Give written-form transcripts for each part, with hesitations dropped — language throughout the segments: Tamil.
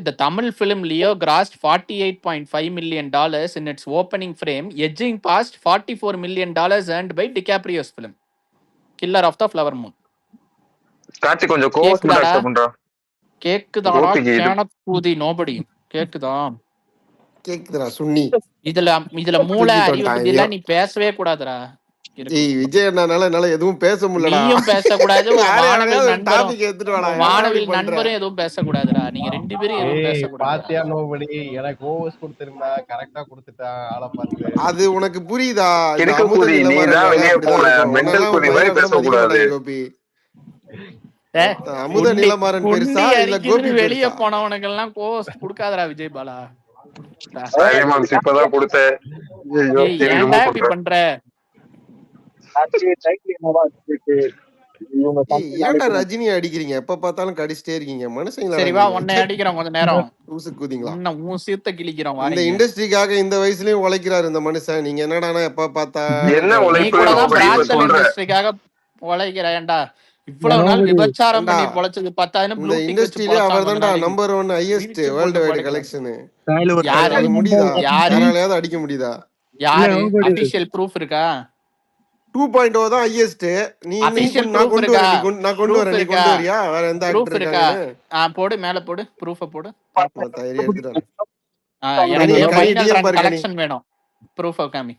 the Tamil film Leo grossed $48.5 million in its opening frame, edging past $44 million earned by DiCaprio's film, Killer of the Flower Moon. Karthi கொஞ்சம் கோவஸ் மட்டும் கேக்குதாடா அக்செப்ட் பண்றா. கேக்குதாடா கோபிக்கு இது கேனக்கூதி நோபடி கேக்குதா? கேக்குதுடா சுண்ணி இதுல மூளை தூக்கிட்டு அறிவு வந்துட்டான் பத்தி எதையோ. எல்லாம் நீ பேசவே கூடாதுடா. இருக்கு. ஏய் விஜய் அண்ணால என்னால எதுவும் பேச முடியலடா. நீயும் பேசக்கூடாது, உன் வேற வானவில் யாரையாவது நண்பரும் டாபிக் எடுத்துட்டு வாடா. உன் ஏன்டா அப்படி வானவில் பண்ற? நண்பரும் எதுவும் பேசக்கூடாதுடா. நீங்க 2 பேரும் எதுவும் ஏய் பேசக்கூடாதுடா. பாத்தியா நோபடி எனக்கு ஓவர்ஸ் கொடுத்திருந்தா கரெக்டா கொடுத்துட்டான் ஆளை பார்த்து. அது உனக்கு புரியுதா? இந்த கிறுக்கு அமுத கூதி, நீ நிலமரன் தான் வேலை வெளியே அப்படிதான் போன இருக்கும். மெண்டல் உன்னெல்லாம் கூதி மாதிரி பயிரை கூட மதிக்க பேசக்கூடாது. மாட்டாங்க கோபி. ஏ, அமுத குண்டி நிலமரன் குண்டி பெருசா இல்ல கோபி அரிக்குதுன்னு வெளியே பெருசா? போனவனுக்கு எல்லாம் கோஸ் கொடுக்காதடா விஜய் பாலா. சைலன்ஸ் இப்பதான் கொடுத்தேன். ஐயோ, ஏய் தெரியுமா ஏன்டா இப்படி கொடுத்தேன். பண்ற? ஏய் ஏன்டா ரஜினி அடிக்கிறீங்க? எப்ப பார்த்தாலும் கடிச்சிட்டே இருக்கீங்க. மனுஷங்களா சரி வா, நீங்க? உன்னை அடிக்கிறோம் கொஞ்ச நேரம். லூசு கூதிங்களா? இன்னும் உன் சீத்த கிழிக்கிறோம் இந்த வாரீங்க. இண்டஸ்ட்ரிக்காக இந்த வயசுலயும் உழைக்கிறாரு இந்த மனுஷன். நீங்க என்னடானா எப்ப பார்த்தா என்ன நீ உழைப்பு கூட தான் நோபடி இப்ப பிராத்தல் சொல்ற? இண்டஸ்ட்ரிக்காக உழைக்கிறேன்டா. இவ்வளவு நாள் விபச்சாரம் ஏண்டா, பண்ணி பொழைச்சது பத்தாயிரம் இந்த ப்ளூ டிக் வச்சு இண்டஸ்ட்ரியிலே அவர் பொழைச்சான் கொஞ்ச தான்டா நாளைக்கு. நம்பர் 1 ஹையஸ்ட் விரிச்சு வேர்ல்டு போட்டு வைடு படுக்கிறான். கலெக்ஷன். யாரு அது முடியுதா? யாரு யாராலையாவது அடிக்க முடியுதா? யாரு அபிஷியல் ப்ரூஃப் இருக்கா? 2.0 தான் ஹையஸ்ட். நீ அபிஷியல் நான் ப்ரூஃப் கொண்டு இருக்கா? வரேன், நான் கொண்டு ப்ரூஃப் வரேன், நீ இருக்கா? கொண்டு வரியா? வேற எந்த ப்ரூஃப் ஆக்டர் இருக்கா? இருக்காங்கன்னு போடு, மேல போடு, ப்ரூஃப போடு. தயிர் எடுத்துட்டு எனக்கு கனி ஃபைனல் டிஎம் ரன் பாரு கனி. கலெக்ஷன் வேணும். ப்ரூஃப் காமி.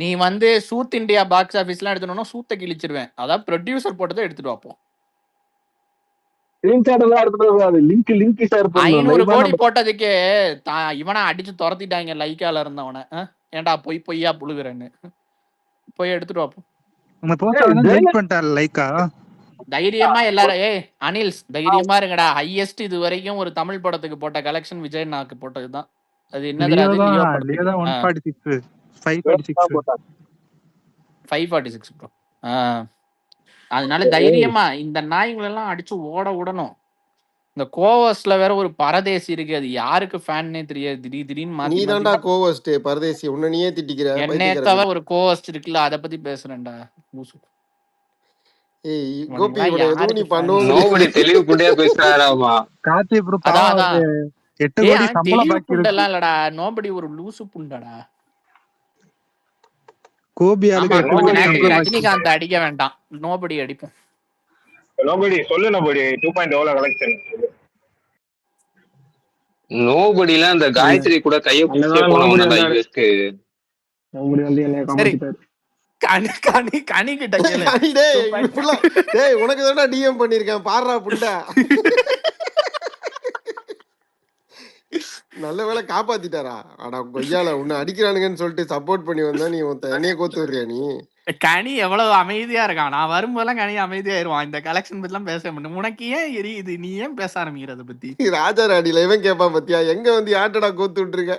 நீ வந்து சூத் இந்தியா பாக்ஸ் ஆபீஸ்லாம் எடுத்துனோம்னா சூத்த கிழிச்சிருவேன். அதான் ப்ரொடியூசர் போட்டதை எடுத்துட்டு வாப்போம். 500 கோடி போட்டதுக்கே இவனா அடிச்சு துரத்திட்டாங்க லைக்கால இருந்தவன. ஏன்டா பொய்யா புழுகுறேன்னு போய் எடுத்துட்டு வாப்போம். தைரியமா எல்லாரும் அனில்ஸ் தைரியமா இருங்கடா. ஹையஸ்ட் இது வரைக்கும் ஒரு தமிழ் படத்துக்கு போட்ட கலெக்ஷன் விஜய் நாக்கு போட்டதுதான். அது என்னது? லியோ படத்துக்கு 546 ப்ரோ. அதனால தைரியமா இந்த நாய்களெல்லாம் அடிச்சு ஓட விடணும். இந்த கோவஸ்ல வேற ஒரு பரதேசி இருக்கு. அது யாருக்கு ஃபேன்னே தெரியாது. திடீர்னு நீ மாத்தி தான்டா கோவஸ்ட் பரதேசி. உன்னை நீயே திட்டிக்கிற. என்னே தவிர ஒரு கோவஸ்ட் இருக்குல்ல, அதை பத்தி பேசுறேன்டா. ஏய் கோபி இவனை எதுவும் நீ பண்ணுவோம். நோபடி தெளிவு புண்டியா பேசுறாராமா. அதான் 8 கோடி சம்பளம் பாக்கி புண்டெல்லாம் இல்லடா. நோபடி ஒரு லூசு புண்டடா. ரஜினிகாந்த் அடிக்க வேண்டாம், நோபடி அடிப்போம். நோபடி சொல்லு. Nobody 2.0 collection. நோபடிலாம் அந்த காயத்ரி கூட கைய பிடிச்சே போனவங்க லைவ்க்கு. நோபடி வந்து என்னைய காப்பாத்திட்டாரு. கனி கிட்ட கேளு. டேய் உனக்கு தான்டா டிஎம் பண்ணிருக்கேன் பாறா புண்டா. நல்ல வேளை காப்பாத்திட்டாரா? அடா கொய்யால உன்னை அடிக்கிறானுங்கன்னு சொல்லிட்டு சப்போர்ட் பண்ணி வந்தா நீ என்னைய கோத்து விடுறியா? நீ கனி எவ்வளவு அமைதியா இருக்கான். நான் வரும்போதெல்லாம் கனி அமைதியாயிருவான். இந்த கலெக்ஷன் பத்தி எல்லாம் பேச முடியும். உனக்கு ஏன் எரியுது? நீ ஏன் பேச ஆரம்பிக்கிற அதை பத்தி? ராஜா ராணில இவன் கேப்பான் பத்தியா, எங்க வந்து யார்ட்டடா கோத்து விட்டுருக்க?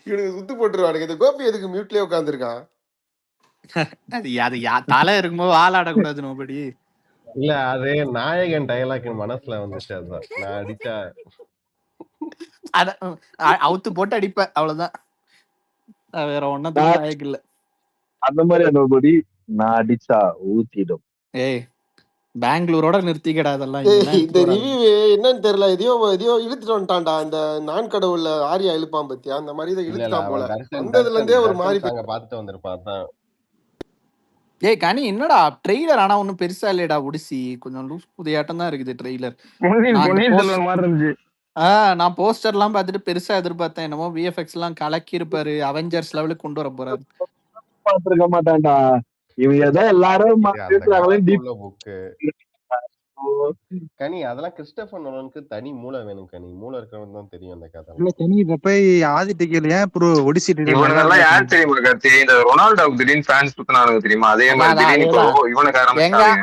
இவனுக்கு சுத்து போட்டுருவானுங்க. இந்த கோபி எதுக்கு மியூட்லயே உட்காந்துருக்கான்? அது தலை இருக்கும்போது வாழாடக்கூடாது நோபடி. இல்ல அது நாயகன் டயலாக் மனசுல வந்துச்சு. அதுதான் நான் அடிச்சா அத அவுத்து போட்டு அடிப்ப, அவ்வளவுதான். வேற ஒன்னும் நாயகம் இல்ல. அந்த மாதிரி நோபடி நான் அடிச்சா ஊத்திடும். ஏய் பெங்களூரோட நிறுத்திக்கடா இதெல்லாம். இந்த ரிவ்யூ என்னன்னு தெரியல. எதையோ இழுத்துட்டு வந்துட்டான்டா. இந்த நான் கடவுள்ல ஆரியா இழுப்பான் பத்தியா, அந்த மாதிரி இதை இழுத்துட்டான் போல. வந்ததுல இருந்தே ஒரு மாதிரி பாத்துட்டு வந்திருப்பான். ஏய் கனி என்னடா ட்ரெய்லர்? ஆனா ஒன்னும் பெருசா இல்லையடா. உடிசி கொஞ்சம் லூஸ் புதையாட்டம் தான் இருக்குது ட்ரெய்லர். நான் போஸ்டர் எல்லாம் பார்த்துட்டு பெருசா எதிர்பார்த்தேன். என்னமோ விஎஃப்எக்ஸ் எல்லாம் கலக்கி இருப்பாரு, அவெஞ்சர்ஸ் லெவலுக்கு கொண்டு வர போறாரு. பாத்துருக்க மாட்டான்டா இவங்க ஏதோ எல்லாரும். கனி அதெல்லாம் கிறிஸ்டோபர் நோலனுக்கு தனி மூளை வேணும். கனி மூளை இருக்கிறவங்க தான் தெரியும் அந்த கதை. இவனுங்கெல்லாம் யார் தெரியுமா கார்த்தி? இந்த ரொனால்டோவுக்கு திடீர்னு ஃபேன்ஸ் சுத்தினானுங்க தெரியுமா? அதே மாதிரி திடீர்னு இவனுக்கு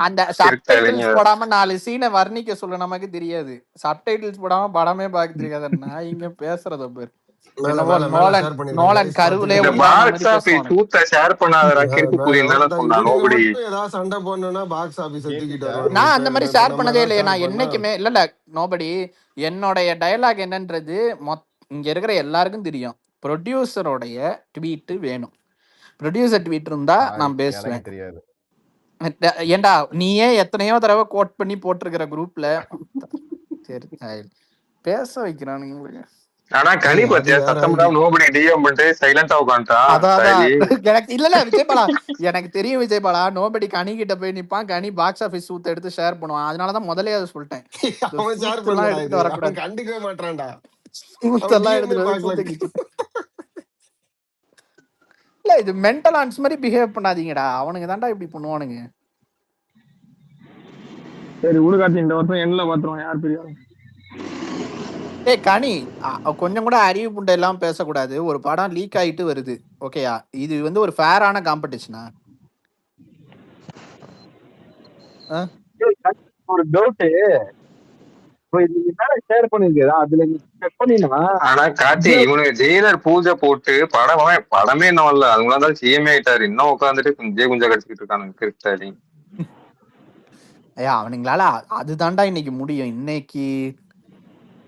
அந்த சப்டைட்டில்ஸ் போடாம 4 சீனை வர்ணிக்க சொல்ல நமக்கு தெரியாது. சப்டைட்டில்ஸ் போடாம படமே பார்க்க தெரியாது. நான் இங்க பேசுறத பேர் நோலன் கருவிலே சண்டை போடணும்னா பாக்ஸ் ஆபீஸ் நான் அந்த மாதிரி ஷேர் பண்ணதே இல்லையே. நான் என்னைக்குமே இல்ல நோபடி. என்னோடைய டயலாக் என்னன்றது இங்க இருக்கிற எல்லாருக்கும் தெரியும். ப்ரொடியூசருடைய ட்வீட் வேணும். ப்ரொடியூசர் ட்வீட் இருந்தா நான் பேசுவேன். ஏண்டா நீயே எத்தனையோ தடவை கோட் பண்ணி போட்டிருக்கிற குரூப்ல. சரி பேச வைக்கிறானுங்க உங்களுக்கு. ஆனா கனி ஏய் அது பாத்தியா வேற சத்தம் இது. போடாம நோபடி டிஎம் பண்ணிட்டு சைலண்டா உட்காந்துட்டான் அதான் சாயலி. எனக்கு இல்ல விஜயபாலா, எனக்கு தெரியும் விஜயபாலா, நோபடி கனி கிட்ட போய் நிப்பான், கனி பாக்ஸ் ஆபீஸ் சூத்த எடுத்து ஷேர் பண்ணுவான். அதனாலதான் முதலே அதை சொல்லிட்டேன், அவன் ஷேர் சூத்தெல்லாம் பண்ணலடா, எடுத்துட்டு இது அவன் வரக்கூடாது, கண்டுக்கவே மாட்டான்டா. சூத்தெல்லாம் அவன் எடுத்துட்டு வந்து பார்க்கல. சூத்த கிச்சு. இல்ல இது மென்டல் ஆன்ஸ் மாதிரி பிஹேவ் பண்ணாதீங்கடா, அவனுங்க தான்டா இப்படி பண்ணுவானுங்க. சரி உடுகாட்டி இந்த வருஷம் எண்ணில் பாத்துருவோம் யார் பெரிய ஆளு. ஏய் கனி, கொஞ்சம் கூட அறிவு புண்டை எல்லாம் பேசக்கூடாது. ஒரு படம் லீக் ஆயிட்டு வருது, ஓகேயா? இது வந்து ஒரு ஃபேரான காம்படிஷனா? ஒரு டவுட் ஷேர் பண்ணிருக்கா அதுல செக் பண்ணினா. ஆனா கார்த்தி இவனுக்கு ஜெயிலர் பூஜை போட்டு படமே இன்னும் வரல, அதுங்களாம் சிஎம்ஏ ஆயிட்டாரு, இன்னும் உட்காந்துட்டு குஞ்சே குஞ்சா கடிச்சிட்டு இருக்கானுங்க கிரிஸ்டாலி. ஐயா அவனுங்களால அதுதான்டா இன்னைக்கு முடியும். இன்னைக்கு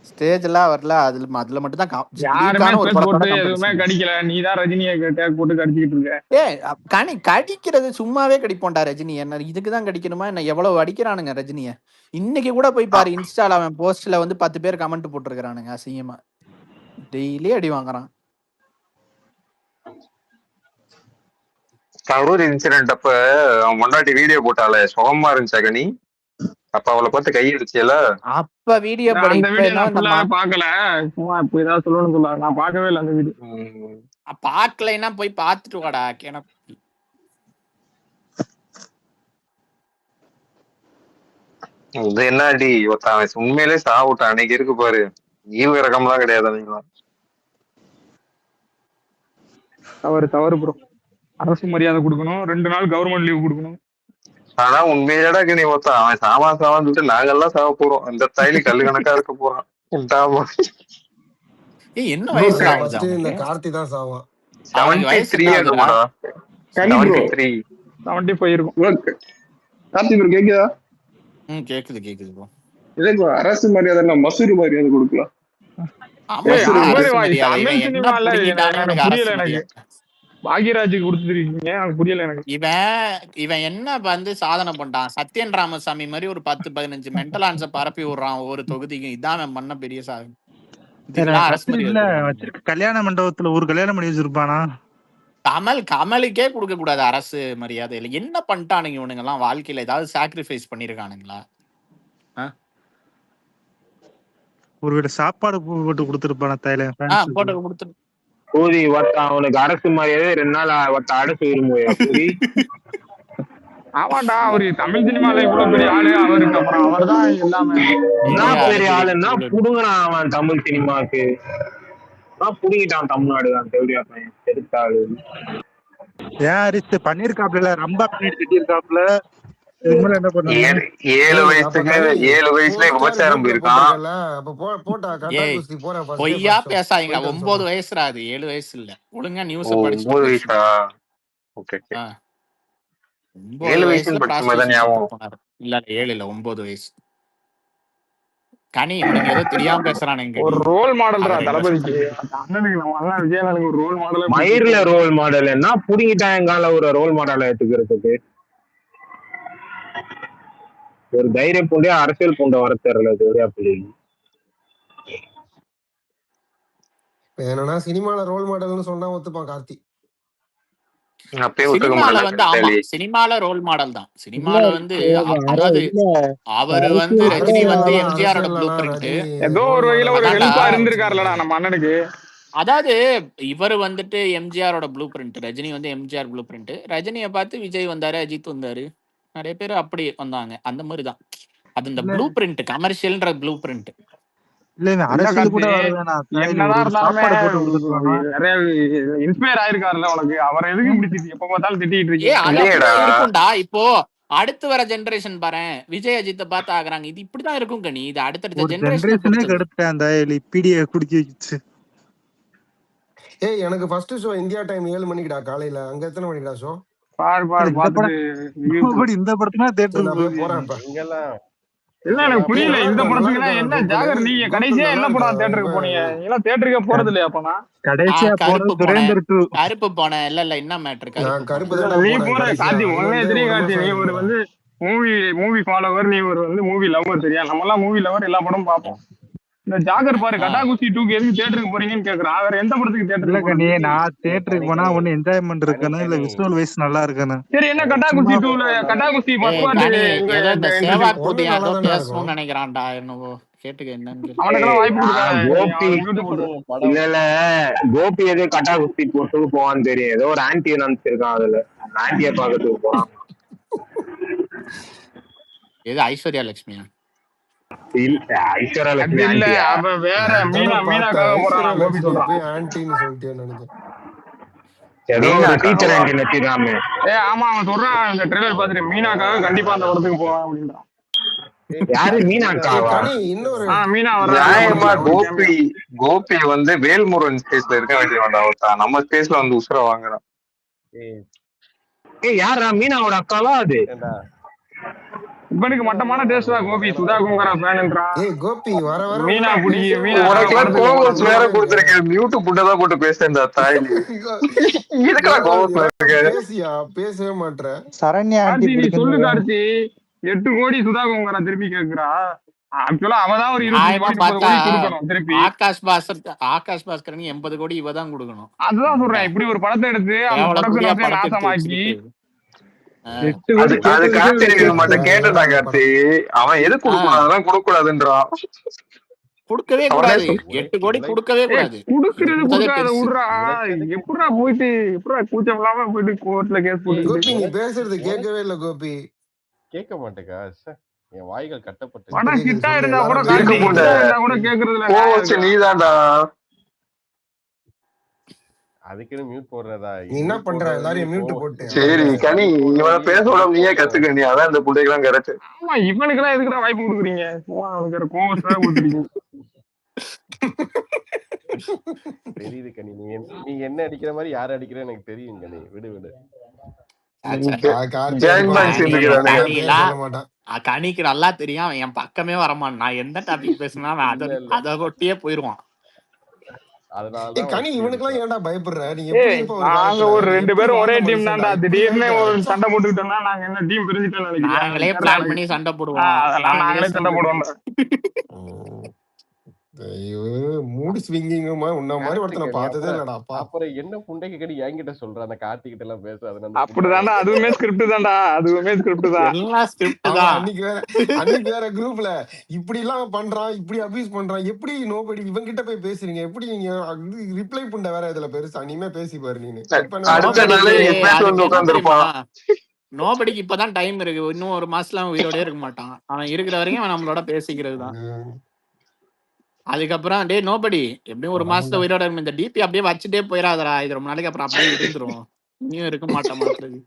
ஸ்டேஜ் எல்லாம் வரல, அதுல மட்டும் தான் யாருமே ஸ்பேஸ் போட்டு எதுவுமே கடிக்கல, நீ தான் ரஜினியை டேக் போட்டு கடிச்சிட்டு இருக்க. கனி கடிக்கிறது சும்மாவே கடிப்போண்டா ரஜினி, என்ன இதுக்குதான் கடிக்கணுமா என்ன? எவ்வளவு அடிக்கிறானுங்க ரஜினிய. இன்னைக்கு கூட போய் பாரு, இன்ஸ்டால அவன் போஸ்ட்ல வந்து 10 பேர் கமெண்ட் போட்டுருக்கானுங்க அசிங்கமா, டெய்லி அடி வாங்குறான். கரூர் இன்சிடென்ட் அப்ப அவன் முன்னாடி வீடியோ போட்டால சுகமா இருந்துச்சா கனி? அப்ப அவளை பார்த்து கையடிச்சல. அப்ப வீடியோ பாக்கல, இப்ப ஏதாவது சொல்லணும்னு சொல்ல, நான் பார்க்கவே இல்லை அந்த வீடியோ. பாக்கலைன்னா போய் பாத்துட்டு வாடா. இது என்ன அடி உண்மையிலே சாவுட்டான் அன்னைக்கு இருக்கு பாரு, ஈவு இறக்கம்லாம் கிடையாது. தவறு ப்ரோ, அரசு மரியாதை கொடுக்கணும், 2 நாள் கவர்மெண்ட் லீவ் கொடுக்கணும். ஆனா உண்மையிலடா நீ ஒருத்தான் அவன் சாவான்னு சொல்லிட்டு நாங்கெல்லாம் சாவ போறோம், அந்த தாயில கல்லு கணக்கா இருக்க போறான். என்ன வயசு இந்த கார்த்தி தான் சாவான். 73 இருக்குமாடா, 73 75 இருக்கும். கார்த்தி ப்ரோ கேக்குதா? கேக்குது ப்ரோ. இதே அரசு மரியாதை மசூரி மரியாதை கொடுக்கலாம். பாக்யராஜுக்கு கொடுத்துருக்கீங்க, புரியல எனக்கு. இவன் என்ன வந்து சாதனை பண்ணிட்டான்? சத்யன் ராமசாமி மாதிரி ஒரு 10-15 மென்டல் ஆன்ஸ பரப்பி விடுறான் ஒவ்வொரு தொகுதிக்கும். இதான் அவன் பண்ண பெரிய சாதனை. கல்யாண மண்டபத்துல ஒரு கல்யாணம் பண்ணி வச்சிருப்பானா? கமலுக்கே கொடுக்க கூடாது அரசு மரியாதையில. என்ன பண்ணிட்டானுங்க இவனுங்க எல்லாம்? வாழ்க்கையில ஏதாவது சாக்ரிஃபைஸ் பண்ணிருக்கானுங்களா? ஒருவேளை சாப்பாடு போட்டு கொடுத்துருப்பான தைல போட்டு கொடுத்து பூரி அவனுக்கு அரசு மரியாதை 2 நாள் அடைச்சு விரும்புவா பூரி. ஆமாண்டா, அவரு தமிழ் சினிமால இவ்வளவு பெரிய ஆளு, அவருக்கு அப்புறம் அவர் தான் எல்லாமே. என்ன பெரிய ஆளுன்னா புடுங்கினான் அவன் தமிழ் சினிமாக்கு, புடுங்கிட்டான் தமிழ்நாடு தான் தேவையா பையன் எடுத்தாளு. ஏன் அரிசி பண்ணிருக்காப்ல, ரொம்ப கட்டியிருக்காப்ல. 7 வயசுல விபச்சாரம் போயிருக்கான். பொய்யா பேசாதீங்க, 9 வயசுடா அது, 7 வயசு இல்ல. ஒழுங்கா நியூஸ் படிச்சு. 9 வயசா? ஓகே 7 வயசுல படிச்சமாதான் ஞாபகம். இல்ல 7 இல்ல 9 வயசு. கனி இவனுக்கு ஏதோ தெரியாம பேசுறானுங்க. ஒரு ரோல் மாடல்ரா தளபதிக்கு, அண்ணனுக்கு நம்ம அண்ணன் விஜயநாளுக்கு ஒரு ரோல் மாடல். மயிர்ல ரோல் மாடல் என்ன புடிங்கிட்டான் எங்கால ஒரு ரோல் மாடலை எடுத்துக்கிறதுக்கு. ஒரு தைரியம் பூண்டே அரசியல் பூண்டை வர தெரியல ஜோடியா பிள்ளைங்க. என்னன்னா சினிமால ரோல் மாடல்னு சொன்னா ஒத்துப்பான் கார்த்தி. சினிமால ரோல் மாடல் தான். சினிமால வந்து அதாவது அவரு வந்து ரஜினி வந்து எம்ஜிஆரோட ப்ளூ பிரிண்ட், ஏதோ ஒரு வகையில ஒரு ஹெல்ப்பா இருந்திருக்காருலடா நம்ம அண்ணனுக்கு. அதாவது இவர் வந்துட்டு எம்ஜிஆரோட ப்ளூ பிரிண்ட், ரஜினி வந்து எம்ஜிஆர் ப்ளூ பிரிண்ட். ரஜினியை பார்த்து விஜய் வந்தாரு, அஜித் வந்தாரு, நிறைய பேர் அப்படி வந்தாங்க. அந்த மாதிரிதான் அது இந்த ப்ளூ பிரிண்ட், கமர்ஷியல்ன்ற ப்ளூ பிரிண்ட். அரசியல் கூட இன்ஸ்பயர் ஆயிருக்காருல்ல உனக்கு, அவரை எதுக்கு இப்படி எப்ப பார்த்தாலும் திட்டிட்டு இருக்கீங்க? இப்போ அடுத்து வர ஜெனரேஷன் பாரு, விஜய் அஜித்தை பார்த்து ஆகுறாங்க. இது இப்படிதான் இருக்கும் கனி, இது அடுத்த ஜெனரேஷன் குடிச்சு. ஏய் எனக்கு ஃபர்ஸ்ட் ஷோ இந்தியா டைம் 7 மணிக்குடா காலையில. அங்க எத்தனை மணிக்குடா ஷோ? பாரு இந்த படத்துல தியேட்டர் போறேன். இல்ல எனக்கு புரியல நல்லா இந்த இருக்கும், நல்லா படத்துக்குன்னா இருக்கும் என்ன கோகுல். ஜாகர் நீங்க கோகுல் கடைசியா நல்லா என்ன படம் இருக்கு. தியேட்டருக்கு போனீங்க? நீங்க தியேட்டருக்கே போறது இல்லையா அப்பனா? கடைசியா கருப்பு போனது போனேன் துரேந்தர் 2. கருப்பு போனேன் இல்ல என்ன மேட்ரு நான் கருப்பு கருப்பு போனேன். தான்டா நீ போனேன் போற கடைசியா. கார்த்தி அது ஒன்னே வந்து தெரியும் ஒரு கார்த்தி, மாசம் நீ ஒரு ஆயிருக்கும்டா. வந்து மூவி ஃபாலோவர், நீ ஒரு வந்து மூவி லவர். சரியா? நம்ம எல்லாம் மூவி லவர், எல்லா படமும் பார்ப்போம். இந்த ஜாகர் பாரு ஆ, கட்டாகுஸ்தி 2க்கு எதுக்கு தியேட்டருக்கு போறீங்கன்னு கேக்குறான். வேற எந்த படத்துக்கு இல்ல தியேட்டருக்கு கண்ணி, போறது? நான் தியேட்டருக்கு கனி போனா கனி ஒண்ணு என்ஜாய்மெண்ட் கனி இருக்கணும், இல்ல கனி விஷுவல் வைஸ் நல்லா இருக்கணும். சரி என்ன சும்மா கட்டாகுஸ்தி 2ல கட்டாகுஸ்தி ஃபர்ஸ்ட் பார்ட் கனி எங்க ஏதோ இந்த இன்ட்ரடியூஸ் சேவா ஒண்ணு குதியா நல்லா ஏதோ தான்டா பேசணும்னு இருக்கும். நினைக்கிறான்டா என்னவோ கேட்டுக்க என்னன்னு கேளு. அவனுக்கெல்லாம் வாய்ப்பு கொடுக்காத. நீ கோபி அவனுக்கு மியூட் போட்டு. படம் இல்ல படம் இல்ல கோபி எது கட்டா குஸ்தி போட்டு போவான்னு தெரியும். ஏதோ ஒரு ஆன்டி நினைச்சிருக்கான் அதுல. அந்த ஆன்டியை பார்க்கறதுக்கு போறான். எது ஐஸ்வர்யா லட்சுமியா? இல்ல ஐஸ்வர்யா அது லட்சுமி இல்ல, ஆன்டியா? அவ வேற நான் தானே பார்த்தேன் மீனாக்காக ஐஸ்வர்யா போறான் கோபி லட்சுமி சொல்றான். போய் ஆன்டின்னு சொல்லிட்டேன்னு நினைக்கிறேன். ஏதோ ஒரு டீச்சர் மீனாக்காவா? ஆன்டி நடிச்சிருக்காமே. ஆமா அவன் சொல்றான், இந்த ட்ரெய்லர் பார்த்துட்டு மீனாக்காக கண்டிப்பா அந்த படத்துக்கு போவான் அப்படின்றான். யாரு ஏய் மீனாக்காவா? கனி இன்னொரு மீனா வர்றா அந்த நியாயமா படத்துல ஒரு கோபி கேமியோ. கோபி வந்து வேல்முருகன் ஸ்பேஸ்ல இருக்க வேண்டியவன்டா ஒருத்தன். நம்ம ஸ்பேஸ்ல வந்து உசுர வாங்குறான். ஏய் யாரா மீனாவோட அக்காவா அது? ஏண்டா இவனுக்கு மட்டமான டேஸ்டா கோபி சுதா குங்கரா ஃபேன்ன்றான். ஏய் கோபி வர வர மீனா ஒழுங்கா குடி பேசவே மீனா மாட்டேன். உனக்கெல்லாம் படத்துக்கு கோவஸ் போறான். வேற ஒழுங்காவே இருக்க. கொடுத்துருக்கேன். மியூட்டு புட்டதான் போட்டு பேசுறேன் தாய்லி. இதுக்கெல்லாம் கோவஸ்ல இருக்க. பேசியா பேசவே மாட்டேன். சரண்யா ஆண்டி கார்த்தி நீ சொல்லு பிடிக்கும். கார்த்தி, 8 கோடி சுதா குங்கரா திருப்பி கேக்குறா. ஆக்சுவலா அவதான் ஒரு 25 நியாயமா கோடி 30 பார்த்தா கோடி கொடுக்கணும் திருப்பி. ஆகாஷ் பாஸ்கரனுக்கு 80 கோடி இவ தான் கொடுக்கணும். அதுதான் என்னடா சொல்றேன், இப்படி ஒரு படத்தை எடுத்து அந்த எவ்வளவு ப்ரொடக்ஷன் கூடியா ஹவுஸே படத்தை எடுத்து நாசமாக்கி. வச்சுக்கிட்டு 8 அது கோடி அது கேட்டதுக்கே கார்த்தி இவ்வளவு மட்டும் பேசுறேன். கேட்டுட்டா வேற கார்த்தி. படம். அவன் எது கொடுக்கணும் அதெல்லாம் கொடுக்க கூடாதுன்றான். கொடுக்கவே அவனே கூடாது. உலை 8 கோடி உலை கொடுக்கவே கூடாது. அது குடுக்கறது கொடுத்ததே கொடுக்காத பெருசு. விடுறா. உழைச்சதுக்கு எப்படா போயிட்டு எப்படா கூச்சம் இல்லாம போயிட்டு கோர்ட்ல கேஸ் போட்டுக்கிட்டு. கோபி நீ உழை பேசுறது உழை கேட்கவே இல்ல கோபி. கேட்க மாட்டேக்கா என் வாய்கள் கட்டப்பட்டு இப்ப படம் கேக்குது ஹிட்டா சொல்லு. இருந்தா கூட எல்லாரும் கார்த்தி, இருக்க பேசுங்க. புண்ட ஹிட்டா இருந்தா கூட கேக்குறதுல நியாயம் கோவஸ் இருக்கா? நீதான்டா. அதுக்குன்னு மியூட் போடுறதா? நீ என்ன மியூட் பண்ற? போடுறது எல்லாரையும் மியூட் போட்டு சரி அவ்வளவுதான். கனி, மியூட் இவனை போடுறது பேச விட மியூட் நீயே போடுறது கத்துக்க. நீ அதான் இந்த புண்டைக்கெல்லாம் கரெக்ட். ஆமா இவனுக்கெல்லாம் எதுக்குடா வாய்ப்பு கொடுக்குறீங்க? அவனுக்கு கோவஸ் வேற கொடுத்துருக்கீங்க. தெரியுது கனி. நீ என்ன அடிக்கிற மாதிரி யார் அடிக்கிற எனக்கு தெரியும் கனி. விடு விடு. கார்த்தி ஜாயின் அடிப்பான். பண்ணி சேர்ந்துக்கிறானுங்க. சொல்ல மாட்டான். கனிக்கு நல்லா தெரியும். அவன் என் பக்கமே வரமாட்டான். நான் எந்த டாபிக் பேசினா அவன் இல்ல இல்ல அதை ஒட்டியே போயிருவான். அதனாலதான் கனி உனக்கு இவனுக்கெல்லாம் ஏன்டா பயப்படுற? நீ ஏய் எப்படி இருப்ப ஒரு நாங்க காலத்துல? ஒரு நீ 2 எப்படி பேரும் ஒரே வாழ்ந்த டீம் மனுஷன்டா? தான்டா. இப்படி திடீர்னு ஆயிட்ட. ஒரு சண்டை போட்டுக்கிட்டோம்னா நாங்க என்ன டீம் பிரிஞ்சுட்டோம்னு நினைக்கிறியா? நாங்களே தெரியல பிளான் எனக்கு. பண்ணி சண்டை போடுவோம். அதெல்லாம் நாங்களே சண்டை போடுவோம். ஐயோ மூடு ஸ்விங்கிங்குமா உன்ன மாதிரி ஒருத்தனை பார்த்ததே இல்லடாப்பா. அப்புறம் என்ன புண்டைக்கு கடி என்கிட்ட சொல்ற அந்த கார்த்தி கிட்ட எல்லாம் பேசாத. அப்படிதான்டா, அதுவுமே ஸ்கிரிப்ட் தான்டா. அதுவுமே ஸ்கிரிப்ட் தான். எல்லாம் ஸ்கிரிப்ட் அவன் தான். அன்னைக்கு வேற குரூப்ல இப்படி எல்லாம் பண்றான், இப்படி அபியூஸ் பண்றான். எப்படி நோபடி இவன் கிட்ட போய் பேசுறீங்க? எப்படி நீங்க ரிப்ளை பண்ண வேற இதுல பெருசா நீமே பேசி பாரு. நீனு அடுத்த நாளே என் பேச வந்து உட்காந்துருப்பான். நோபடிக்கு இப்பதான் டைம் இருக்கு. இன்னும் ஒரு மாசத்துல அவன் உயிரோடே இருக்க மாட்டான். அவன் இருக்கிற வரைக்கும் அவன் நம்மளோட பேசிக்கிறது தான். அதுக்கப்புறம் டே நோபடி எப்படியும் ஒரு மாசத்துல உயிரோட இருக்கும். இந்த டிபி அப்படியே வச்சுட்டே போயிடாதரா. இது ரொம்ப நாளைக்கு அப்புறம் அப்படியே இருந்துரும். இன்னும் இருக்க மாட்டான் மாட்டுறது.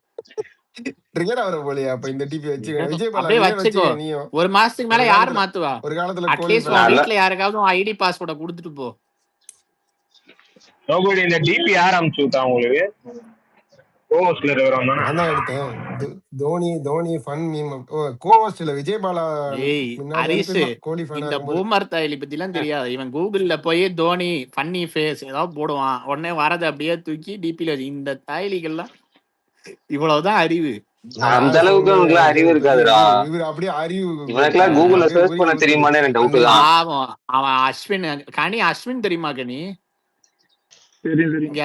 ட்ரிகர் ஆவற போலயா? அப்ப இந்த டிபி வச்சு விஜய் அப்படியே வச்சுக்கோ. ஒரு மாசத்துக்கு மேல யாரு மாத்துவா? ஒரு காலத்துல அட்லீஸ்ட் வீட்ல யாருக்காவது ஐடி பாஸ்வேர்டை கொடுத்துட்டு போ. நோபடி இந்த டிபி யார் அனுப்பிச்சு விட்டா உங்களுக்கு? கோவஸ்ல இருக்கிறவங்க நான் தான் எடுத்தேன். தோனி ஃபன் மீம் கோவஸ்ட்ல விஜய் பாலா ஹரிஷ் இந்த பூமர் தாயலி பத்தி எல்லாம் தெரியாது. இவன் கூகுள்ல போய் தோனி ஃபன்னி ஃபேஸ் ஏதாவது போடுவான். உடனே வரது அப்படியே தூக்கி டிபில இந்த தாயலிகள்லாம் இவ்வளவுதான் அறிவு. அந்த அளவுக்கு உங்களுக்கு அறிவு இருக்காதுடா. இவர் அப்படியே அறிவு இவனுக்குலாம் கூகுள்ல சர்ச் பண்ண தெரியுமான்னு எனக்கு டவுட் தான். அவன் அஸ்வின் கனி அஸ்வின் தெரியுமா கனி?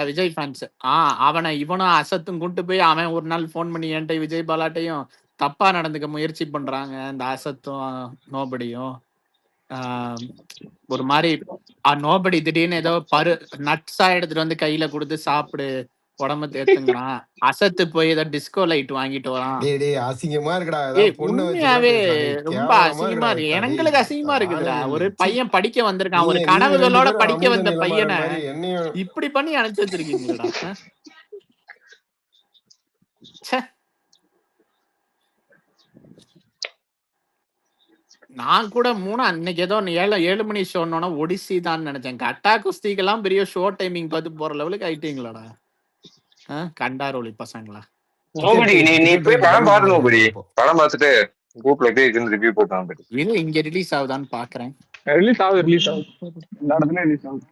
விஜய் ஃபேன்ஸ் அவனை இவனும் அசத்தும் கூட்டு போய் அவன் ஒரு நாள் போன் பண்ணி என்கிட்ட விஜய் பாலாட்டையும் தப்பா நடந்துக்க முயற்சி பண்றாங்க இந்த அசத்தும் நோபடியும். ஒரு மாதிரி நோபடி திடீர்னு ஏதோ நட்ஸா எடுத்துட்டு வந்து கையில கொடுத்து சாப்பிடு உடம்பு தேத்துங்கிறான். அசத்து போய் ஏதோ டிஸ்கோ லைட் வாங்கிட்டு வரான். அசிங்கமா இருக்குடா. உண்மையாவே ரொம்ப அசிங்கமா இருக்கு. எங்களுக்கு அசிங்கமா இருக்குதுடா. ஒரு பையன் படிக்க வந்திருக்கான். ஒரு கனவுகளோட படிக்க வந்த பையனை இப்படி பண்ணி அனுப்பிச்சு வச்சிருக்கீங்களா? நான் கூட அன்னைக்கு ஏதோ 7 மணி ஷோன்னா ஒடிசி தான் நினைச்சேன். கட்டா குஸ்திக்கெல்லாம் பெரிய ஷோ டைமிங் பார்த்து போற லெவலுக்கு ஆயிட்டீங்களாடா கண்டாரோலி பசங்களா. நோபடி நீ போய் படம் பாரு. நோபடி படம் பார்த்துட்டு குரூப்ல எப்படி இருக்குன்னு ரிவ்யூ போட்டான் பட் இது இங்க ரிலீஸ் ஆகுதான்னு பாக்குறேன். ரிலீஸ் ஆகுது எல்லா இடத்துலயும் ரிலீஸ் ஆகுது.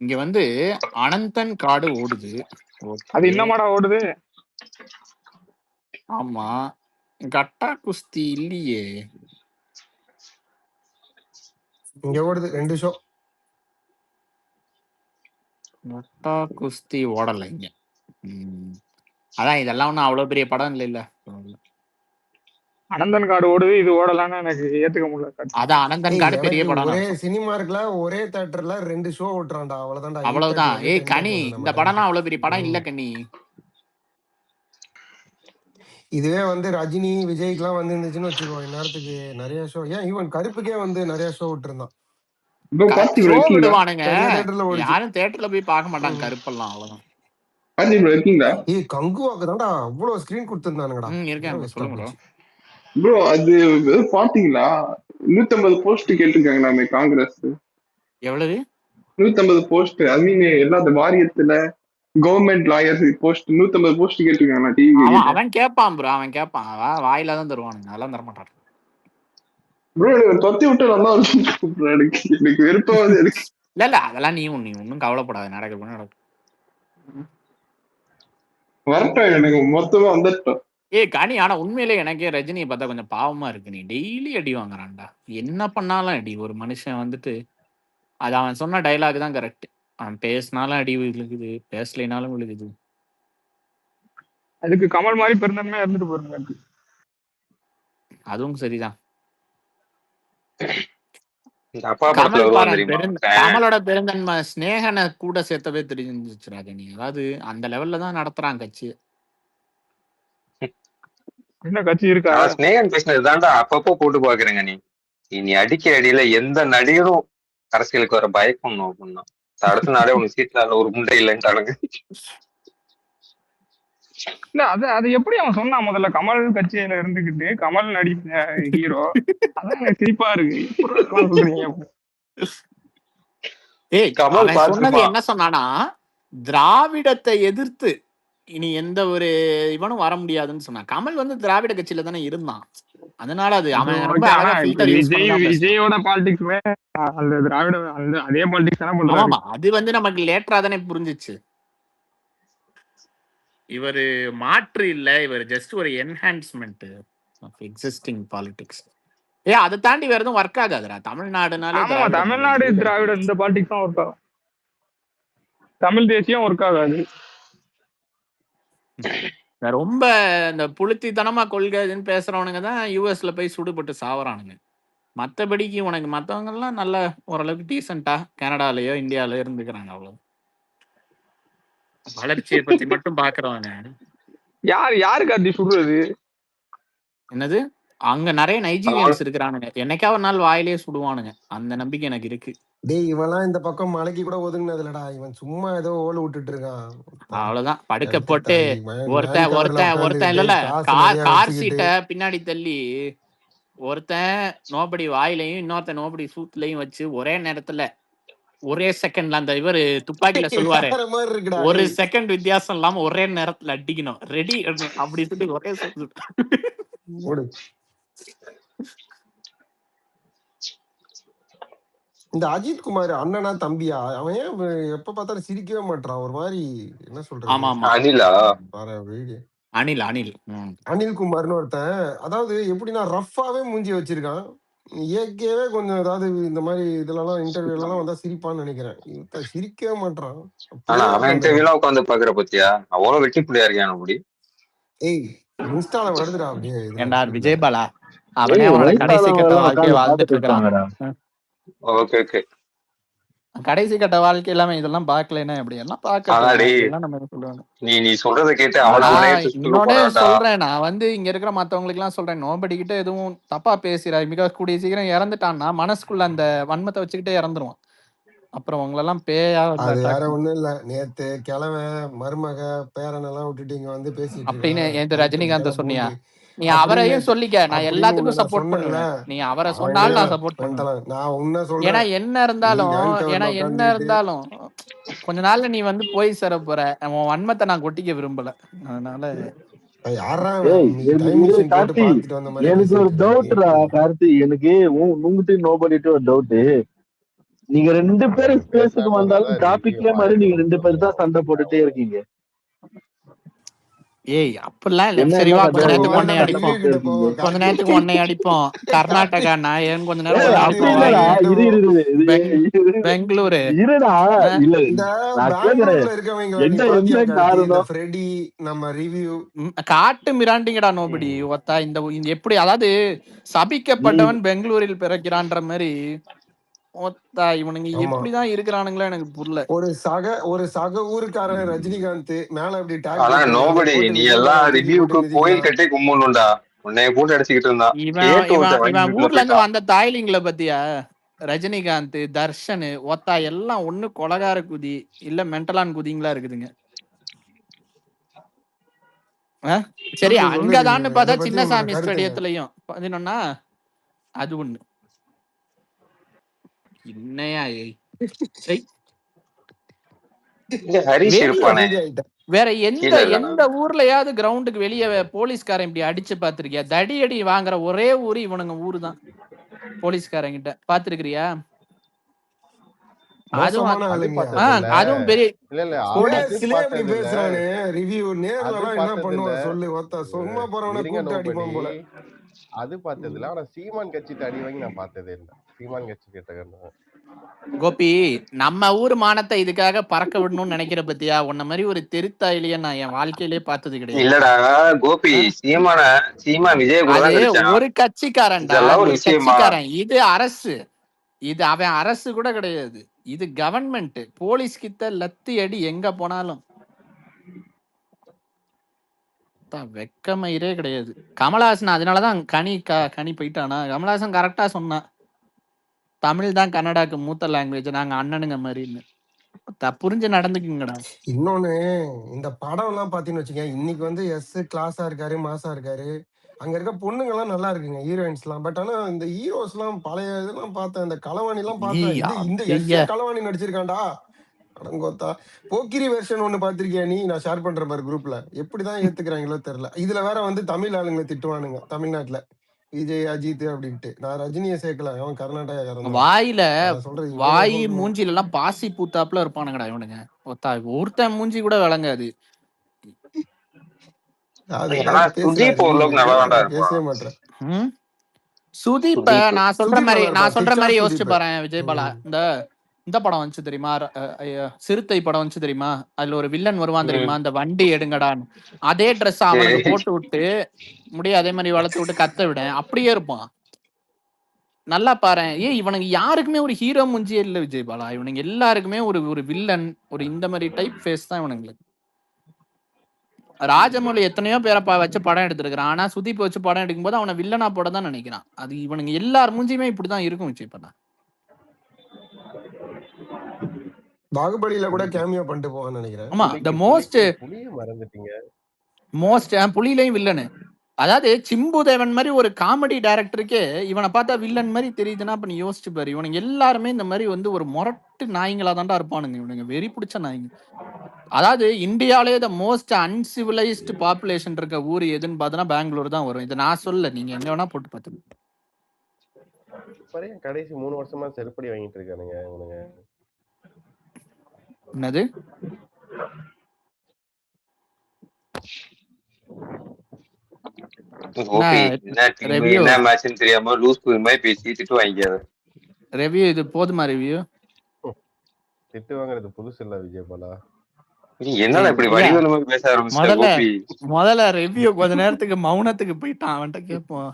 இங்க வந்து அனந்தன் காடு ஓடுது. அது இன்னமாடா ஓடுது? ஆமா, கட்டா குஸ்தி இல்லையே. இங்க ஓடுது 2 ஷோ. கட்டா குஸ்தி ஓடல இங்க. அதான் இதெல்லாம் ஒன்றும் அவ்வளோ பெரிய படம் இல்ல. அனந்தன் காடு ஓடுது, இது ஓடலான்னு எனக்கு ஏத்துக்க முடியல. அதான் அனந்தன் காடு பெரிய படம். ஒரே சினிமா இருக்குல, ஒரே தியேட்டர்ல 2 ஷோ ஓட்டுறான்டா, அவ்வளவுதான்டா. அவ்வளவுதான். ஏய் கனி, இந்த படம்லாம் அவ்வளவு பெரிய படம் இல்ல கனி. இதுவே வந்து ரஜினி விஜய்க்குலாம் வந்து இருந்துச்சுன்னு வச்சுக்கோ, இந்நேரத்துக்கு நிறைய ஷோ. ஏன் ஈவன் கருப்புக்கே வந்து நிறைய ஷோ விட்டுருந்தான். விடுவானுங்க, யாரும் தியேட்டர்ல போய் பார்க்க மாட்டாங்க கருப்பெல்லாம். அவ்வளவுதான். கங்குவாக்கு தான்டா அவ்வளவு ஸ்கிரீன் கொடுத்துருந்தானுங்கடா. இருக்கேன், சொல்லுங்க ப்ரோ. அது பாத்தீங்களா? 150 போஸ்ட் கேட்டிருக்காங்க காங்கிரஸ். எவ்வளவு? 150 போஸ்ட். ஐ மீன் எல்லா வாரியத்துல கவர்மெண்ட் லாயர் போஸ்ட் 150 போஸ்ட் கேட்டிருக்காங்க டிவி. அவன் கேட்பான் ப்ரோ, அவன் கேட்பான். வாயில தான் தருவானுங்க, அதெல்லாம் தர மாட்டாரு ப்ரோ. தொத்தி விட்டு நல்லா எனக்கு வெறுப்பாவது இருக்கு. இல்ல அதெல்லாம் நீ ஒன்னும் கவலைப்படாது, நடக்கும். வரட்டும், எனக்கு மொத்தமா வந்துட்டோம். கனி, ஆனா உண்மையிலே எனக்கே ரஜினியை பார்த்தா கொஞ்சம் பாவமா இருக்கு. நீ டெய்லி அடி வாங்குறான்டா, என்ன பண்ணாலும் அடி. ஒரு மனுஷன் வந்துட்டு அது அவன் சொன்ன டைலாக் தான் கரெக்ட். அவன் பேசினாலும் அடி விழுகுது, பேசலைனாலும் விழுகுது. அதுக்கு கமல் மாதிரி பெருந்தன்மையா இருந்துட்டு போறாங்க. அதுவும் சரிதான். கமலோட பெருந்தன்மை ஸ்னேகனை கூட சேர்த்தவே தெரிஞ்சிச்சு ரஜினி. அதாவது அந்த லெவல்ல தான் நடத்துறான் கட்சி. என்ன கட்சி இருக்கா? ஸ்னேகன் பேசினது தாண்டா அப்பப்போ போட்டு பாக்குறேங்க. நீ அடிக்க அடியில எந்த நடிகரும் அரசியலுக்கு வர பயக்கும் அப்படின்னா அடுத்த நாளே உனக்கு சீட்ல ஒரு முண்டை இல்லைன்ட்டானுங்க. இல்ல அது எப்படி அவன் சொன்னா? முதல்ல கமல் கட்சியில இருந்துகிட்டு கமல் நடித்த ஹீரோ. அதான் சிரிப்பா இருக்கு. கமல் சொன்னது என்ன சொன்னானா, திராவிடத்தை எதிர்த்து இனி எந்த ஒரு இவனும் வர முடியாதுன்னு சொன்னான். கமல் வந்து திராவிட கட்சியில தானே இருந்தான், அதனால அது அவன் ரொம்ப விஜயோட பாலிடிக்ஸ்மே அந்த திராவிட அதே பாலிடிக்ஸ் தானே பண்றாங்க. அது வந்து நமக்கு லேட்டரா தானே புரிஞ்சிச்சு. இவரு மாற்று இல்ல, இவர் ஜஸ்ட் ஒரு என்ஹான்ஸ்மெண்ட் ஆஃப் எக்ஸிஸ்டிங் பாலிடிக்ஸ். அதை தாண்டி வேற எதுவும் ஒர்க் ஆகாதுடா தமிழ்நாடுனால. தமிழ்நாடு திராவிட இந்த பாலிடிக்ஸ் தான் ஒர்க் ஆகும், தமிழ் தேசியம் ஒர்க் ஆகாது. ரொம்ப இந்த புளுத்தித்தனமா கொள்கைன்னு பேசுறவனுங்க தான் யூஎஸ்ல போய் சுடுபட்டு சாவறானுங்க. மற்றபடிக்கு உனக்கு மற்றவங்க எல்லாம் நல்ல ஓரளவுக்கு டீசெண்டா கனடாலயோ இந்தியாலயோ இருந்துக்கிறாங்க. அவ்வளவு வளர்ச்சியை பத்தி மட்டும் பாக்குறவங்க. யாருக்கு அப்படி சுடுறது? என்னது, அங்க நிறைய நைஜீரியன்ஸ் இருக்கிறானுங்க, என்னைக்கா ஒரு நாள் வாயிலேயே சுடுவானுங்க. அந்த நம்பிக்கை எனக்கு இருக்கு. டேய் இவெல்லாம் இந்த பக்கம் மலைக்கு கூட ஒதுங்கினதுலடா, இவன் சும்மா ஏதோ ஓல விட்டுட்டு இருக்கான். அவ்வளவுதான், படுக்க போட்டு ஒருத்தன் இல்ல கார் சீட்டை பின்னாடி தள்ளி ஒருத்தன் நோபடி வாயிலையும் இன்னொருத்தன் நோபடி சூட்லயும் வச்சு ஒரே நேரத்துல ஒரே செகண்ட்ல அந்த இவரு துப்பாக்கில சொல்லுவாரு, ஒரு செகண்ட் வித்தியாசம் இல்லாம ஒரே நேரத்துல அடிக்கணும், ரெடி அப்படி சொல்லி ஒரே இந்த அஜித் குமார் அண்ணனா தம்பியா, அவன் ஏன் எப்ப பார்த்தாலும் சிரிக்கவே மாட்டான்? ஒரு மாதிரி என்ன சொல்றது? அனில் குமார்னு ஒருத்தன், அதாவது எப்படின்னா ரஃப்பாவே மூஞ்சி வச்சிருக்கான். இயற்கையாவே கொஞ்சம் ஏதாவது இந்த மாதிரி இதுலலாம் இன்டர்வியூலாம் வந்தா சிரிப்பான்னு நினைக்கிறேன். சிரிக்கவே மாட்டான். அவன் இன்டர்வியூலாம் உட்காந்து பாக்குற பத்தியா அவ்வளவு வெட்டி புள்ளியா இருக்கான். அப்படி ஏய் இன்ஸ்டால வருதுடா அப்படியே. ஏண்டா விஜய் பாலா, அவனே அவனோட கடைசி கட்ட வாழ்க்கையை வாழ்ந்துட்டு இருக்கான். ஓகே ஓகே, கடைசி கட்ட வாழ்க்கை இல்லாம இதெல்லாம் பாக்கலன்னா எப்படி எல்லாம் பாக்கலாம். நீ சொல்றத கேட்டு இன்னொன்னு சொல்றேன், நான் வந்து இங்க இருக்கிற மத்தவங்களுக்கு எல்லாம் சொல்றேன், நோபடி கிட்ட எதுவும் தப்பா பேசுறாரு. மிக கூடிய சீக்கிரம் இறந்துட்டான்னா மனசுக்குள்ள அந்த வன்மத்தை வச்சுக்கிட்டே இறந்துருவான். அப்புறம் உங்களெல்லாம் பேயா அது வேற ஒண்ணும் இல்ல. நேத்து கிழமை மருமக பேரன் எல்லாம் விட்டுட்டு இங்க வந்து பேசிட்டு அப்படின்னு என் ரஜினிகாந்த் சொன்னியா? நீ அவரையும் சொல்லிக்க, நான் எல்லாத்துக்கும் சப்போர்ட் பண்ணுவேன். நீ அவரை சொன்னாலும் நான் சப்போர்ட் பண்ணுவேன். நான் உன்ன சொல்றேன், ஏன்னா என்ன இருந்தாலும் கொஞ்ச நாள்ல நீ வந்து போய் சேர போற. உன் வன்மத்தை நான் கொட்டிக்க விரும்பல. அதனால யாரா ஏய் இன்னைக்கு டைம் மிஷின் போட்டு கார்த்தி, பார்த்துட்டு வந்த மாதிரி எனக்கு ஒரு பேசிட்டு டவுட்ரா இருக்காரு. கார்த்தி. எனக்கு உங்ககிட்ட நோபடிட்டு ஒரு டவுட். நீங்க 2 பேரும் ஸ்பேஸுக்கு பேசாம வந்தாலும் இருந்தாதான் ரிவ்யூ டாபிக்ல மாதிரி வாயை நீங்க 2 மூடிட்டு பேர் தான் வந்துடும். சண்டை போட்டுட்டே இருக்கீங்க. ஏய் அப்படிலாம் இல்ல. என்ன சரி என்ன வா, கதை? கொஞ்ச போங்க நேரத்துக்கு வா ஒன்னை நம்ம அடிப்போம். ரிவ்யூ கிட்ட போவோம். கொஞ்ச கார்த்தி நேரத்துக்கு ஒன்னை அடிப்போம். கர்நாடகா நாயன் கொஞ்ச நேரம் ஏய், ஒன்னை அப்படி அடிப்போம். இல்லடா. ரிவ்யூ கிட்ட இரு போவோம். இரு இரு பெங்களூரு இருடா. அஹ், இல்ல இந்த நான் கேக்குறேன், பெங்களூர்ல இருக்கவங்கள நீ என்ன பாத்தியா என்ன கார்த்தி? இந்த காரணம்? ஃப்ரெடி நம்ம ரிவ்யூ காட்டு மிராண்டிங்கடா நோபடி ஒத்தா. இந்த எப்படி, அதாவது நீ சபிக்கப்பட்டவன் பெங்களூரில் பிறக்கிறான்ற மாதிரி ஒத்தா. இவனுங்க ஆமா எப்படிதான் இருக்கிறானுங்களோ எனக்கு புரியல. ஒரு சக ஊருக்காரன் ரஜினிகாந்த் மேல அப்படி டேக் ஆனா போட்டு அதை நோபடி போட்டு நீ விஜய் எல்லாம் பாலா தூக்கி ரிவ்யூக்கு போட்டு கோயில் மிதிக்கிறான். கட்டி கும்பிடணும்டா. உன்னைய போட்டு அடிச்சுக்கிட்டு இருந்தான். இவன் கேட்டு இவன் ஒருத்தன் வாங்கி இவன் வீட்டுல ஊர்ல இருந்து போயிட்டான். வந்த தாய்லிங்களை பத்தியா? ரஜினிகாந்த், தர்ஷன் ஒத்தா எல்லாம் ஒண்ணு கொலகார குதி இல்ல மென்டலான் குதிங்களா இருக்குதுங்க. அஹ்? சரி, சொல்லு சொல்லு அங்கதான்னு ரிவ்யூ. பார்த்தா இதை பத்தி உங்களோட சின்னசாமி கருத்து என்ன? ஸ்டேடியத்திலையும் பதினொன்னா அது ஒண்ணு. என்னையா ஏய் ஏய், இங்க ஹரிஷ் வெளிய இருப்பானே. அமைதியாயிட்ட. வேற எந்த கீழே இல்லடா. எந்த ஊர்லயாவது கிரவுண்டுக்கு வெளியே போலீஸ்காரன் இப்படி அடிச்சு பாத்திருக்கியா? தடி அடி வாங்குற ஒரே ஊரு இவனுங்க ஊரு தான். போலீஸ்காரங்கிட்ட பாத்துருக்கிறியா? அதுவும் மோசமான அது ஆளுங்கயா. பார்த்தது இல்ல. அதுவும் பெரிய இல்ல இல்ல அது போலீஸ். அது ஸ்பேஸ்லயே இப்படி பார்த்தது இல்ல. பேசுறானு ரிவ்யூ. அது நேர்லலாம் என்ன பார்த்தது இல்ல. பண்ணுவான் சொல்லு? ஒத்த சும்மா போறவன இருங்க கூப்பிட்டு நோபடி. அடிப்பான் போல. அது பார்த்தது இல்ல. ஆனா சீமான் கட்சிட்டு அடி வாங்கி நான் பார்த்ததே இல்ல. சீமான் கட்சி கிட்ட கோபி, நம்ம ஊர் மானத்தை இதுக்காக பறக்க விடணும்னு நினைக்கிற பத்தியா? உன்ன மாதிரி ஒரு தெருத்தாயிலேயே நான் என் வாழ்க்கையிலே பார்த்தது கிடையாது. இல்லடா கோபி, சீமான் விஜய் கூட அது தான் கிடைச்சான். ஒரு கட்சிக்காரன்டா, இதெல்லாம் ஒரு ஒரு விஷயமா? கட்சிக்காரன். இது அரசு. இது அவன் அரசு கூட கிடையாது. இது கவர்மெண்ட். போலீஸ் கிட்ட லத்தி அடி எங்க போனாலும் வெக்கமயிரே கிடையாது. கமலஹாசன் அதனாலதான் கனி போயிட்டானா? கமலஹாசன் கரெக்டா சொன்னான், தமிழ் தான் கன்னடாக்கு மூத்த லாங்குவேஜ், நாங்க அண்ணனுங்க மாதிரின்னு. புரிஞ்சு நடந்துக்குங்கடா. இன்னொன்னு, இந்த படம் எல்லாம் பாத்தீங்கன்னு வச்சுக்கேன், இன்னைக்கு வந்து கிளாஸா இருக்காரு, மாசா இருக்காரு. அங்க இருக்க பொண்ணுங்க எல்லாம் நல்லா இருக்குங்க, ஹீரோயின்ஸ் எல்லாம். பட் ஆனா இந்த ஹீரோஸ் எல்லாம் பழைய இதெல்லாம் பார்த்தேன், இந்த களவாணி எல்லாம் பார்த்தேன். இந்த ஐயா, களவாணி நடிச்சிருக்கான்டா. அடங்கோத்தா. போக்கிரி வெர்ஷன் ஒண்ணு பாத்திருக்கியா நீ? நான் ஷேர் பண்ற மாதிரி குரூப்ல. எப்படிதான் ஏத்துக்கிறாங்களோ தெரியல. இதுல வேற வந்து தமிழ் ஆளுங்களை திட்டுவானுங்க தமிழ்நாட்டுல, விஜய் அஜித் அப்படின்ட்டு. நான் ரஜினியை சேர்க்கல, அவன் கர்நாடகாக்காரன் தான். வாயில நான் சொல்றது இவங்க வாய் சொல்றேன். மூஞ்சில எல்லாம் பாசி பூத்தாப்புல இருப்பானுங்கடா இவனுங்க. ஒருத்தன் மூஞ்சி கூட விளங்காது. ஆனா சுதீப் ஓரளவுக்கு நல்லா தான்டா இருப்பான். பேசவே மாட்டேன். சுதீப்ப நான் சொல்ற மாதிரி யோசிச்சு சுதீப். பாறேன். விஜய் பாலா இந்த படம் வந்துச்சு தெரியுமா? சிறுத்தை படம் வந்துச்சு தெரியுமா? அதுல ஒரு வில்லன் வருவான் தெரியுமா? அந்த வண்டி எடுங்கடான்னு. அதே ட்ரெஸ் அவனுக்கு போட்டு விட்டு முடிய அதே மாதிரி வளர்த்து விட்டு கத்த விட அப்படியே இருப்பான். நல்லா பாரு. இவனுக்கு யாருக்குமே ஒரு ஹீரோ மூஞ்சியே இல்ல விஜய் பாலா. இவனுங்க எல்லாருக்குமே ஒரு வில்லன், ஒரு இந்த மாதிரி டைப் ஃபேஸ் தான் இவனுங்களுக்கு. ராஜமௌலி எத்தனையோ பேரை வச்சு படம் எடுத்திருக்கிறான். ஆனா சுதீப் வச்சு படம் எடுக்கும் போது அவனை வில்லனா போட தான் நினைக்கிறான். அது இவனுங்க எல்லார் மூஞ்சியுமே இப்படிதான் இருக்கும் விஜய் பாலா. பாகுபலியில கூட கேமியோ பண்ணிட்டு போவான்னு நினைக்கிறேன். ஆமா, த மோஸ்ட் புலியிலையும் வில்லனு. அதாவது சிம்புதேவன் மாதிரி ஒரு காமெடி டைரக்டருக்கே இவனை பார்த்தா வில்லன் மாதிரி தெரியுதுன்னா அப்ப நீ யோசிச்சு பாரு. இவனுங்க எல்லாருமே இந்த மாதிரி வந்து ஒரு மொரட்டு நாய்களா தான்டா இருப்பானுங்க. இவனுங்க வெறி பிடிச்ச நாய்ங்க. அதாவது இந்தியாவிலே த மோஸ்ட் அன்சிவிலைஸ்டு பாப்புலேஷன் இருக்க ஊர் எதுன்னு பார்த்தோன்னா பெங்களூர் தான் வரும். இதை நான் சொல்ல, நீங்க எங்க வேணா போட்டு பார்த்து. கடைசி 3 வருஷமா செருப்படி வாங்கிட்டு இருக்கானுங்க இவனுங்க. என்னது? என்ன மேட்ச்னு தெரியாம லூஸ் குயின் மாதிரி பேசி திட்டு வாங்கிக்காத. ரிவ்யூ இது போதுமா? ரிவ்யூ திட்டு வாங்குறது புதுசு இல்ல விஜய் பாலா. என்னடா இப்படி வடிவேலு மாதிரி பேச ஆரம்பிச்சிட்ட? முதல்ல ரிவ்யூ கொஞ்ச நேரத்துக்கு மௌனத்துக்கு போயிட்டான். அவன்கிட்ட கேட்போம்.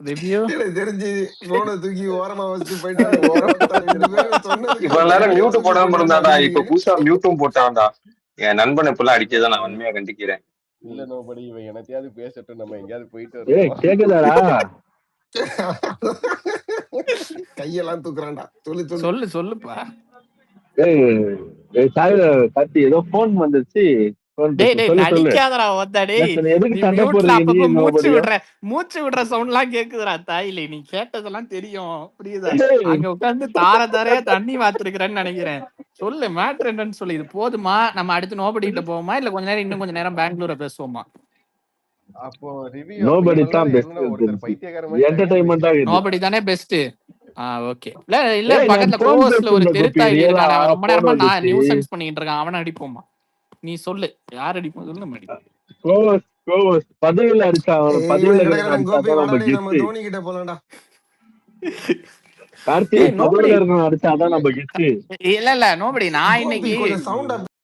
ரிவ்யூ தெரிஞ்சு போன தூக்கி ஓரமா வச்சுட்டு போயிட்டான். இவ்வளவு நேரம் மியூட் போடாம இருந்தாடா, இப்ப புதுசா மியூட்டும் போட்டான்டா. என் நண்பனை இப்பெல்லாம் அடிக்கதான் நான் வன்மையா கண்டிக்கிறேன். இல்ல நோபடி, இவன் எனத்தையாவது பேசட்டும், நம்ம எங்கேயாவது போயிட்டு வருவோம். கேக்குதாடா? கையெல்லாம் தூக்குறான்டா. சொல்லுப்பா. கார்த்தி ஏதோ போன் வந்துச்சு, டேய் டேய் சொல்லு சொல்லு நடிக்காதடா ஓத்தா டேய். நேத்து எதுக்கு நீ சண்டை மியூட்ல போடுறீங்க அப்பப்ப நீ நோபடியும் மூச்சு விடுற சவுண்ட்லாம் கேக்குதுடா தாயிலே. நீ கேட்டதெல்லாம் தெரியும் புரியுதா? அங்க உட்கார்ந்து தாரையா தண்ணி வாத்துருக்கிறேன்னு நினைக்கிறேன். சொல்லு மேட்ரு என்னன்னு சொல்லு. இது போதுமா? நம்ம அடுத்து நோபடி கிட்ட போவோமா இல்ல இன்னும் கொஞ்ச நேரம் பெங்களூரை பேசுவோமா? அப்போ ரிவ்யூ அப்ப நோபடி இவ்வளவு தான் நேரம் பெஸ்ட் என்ன ஒருத்தர் தெரிஞ்சு பைத்தியக்கார மாதிரி தனியா என்டர்டைன்மெண்டா பேசிட்டு இருக்குது. நோபடி தானே பெஸ்ட். ஓகே. இல்ல இல்ல ஏய் நான் பக்கத்துல போன் கோவஸ்ல ஒரு பேசுறேன் கோபி தெருத்தாயில் ரியலா இருக்கான். அவன் ரொம்ப போன் நேரமா நான் வந்துச்சு. நியூசன்ஸ் பண்ணிட்டு இருக்கான். அவனை அடிப்போமா? நீ சொல்லு யார் அடிப்போம் சொல்லு நம்ம அடிப்போம். கோவஸ் பதவியில அடிச்சா அவன இவன் பதவியில இருக்கிறவன் கிடக்குறான் கோபி, அடிச்சாதான் நம்ம வாடாடி நம்ம கெத்து. தோனி கிட்ட போலாம்டா. கார்த்தி ஏய் நோபடி பதவியில இருக்கிறவன் அடிச்சாதான் நம்ம கெத்து. இல்ல நோபடி நான் கோபி இன்னைக்கு கொஞ்சம் சவுண்டா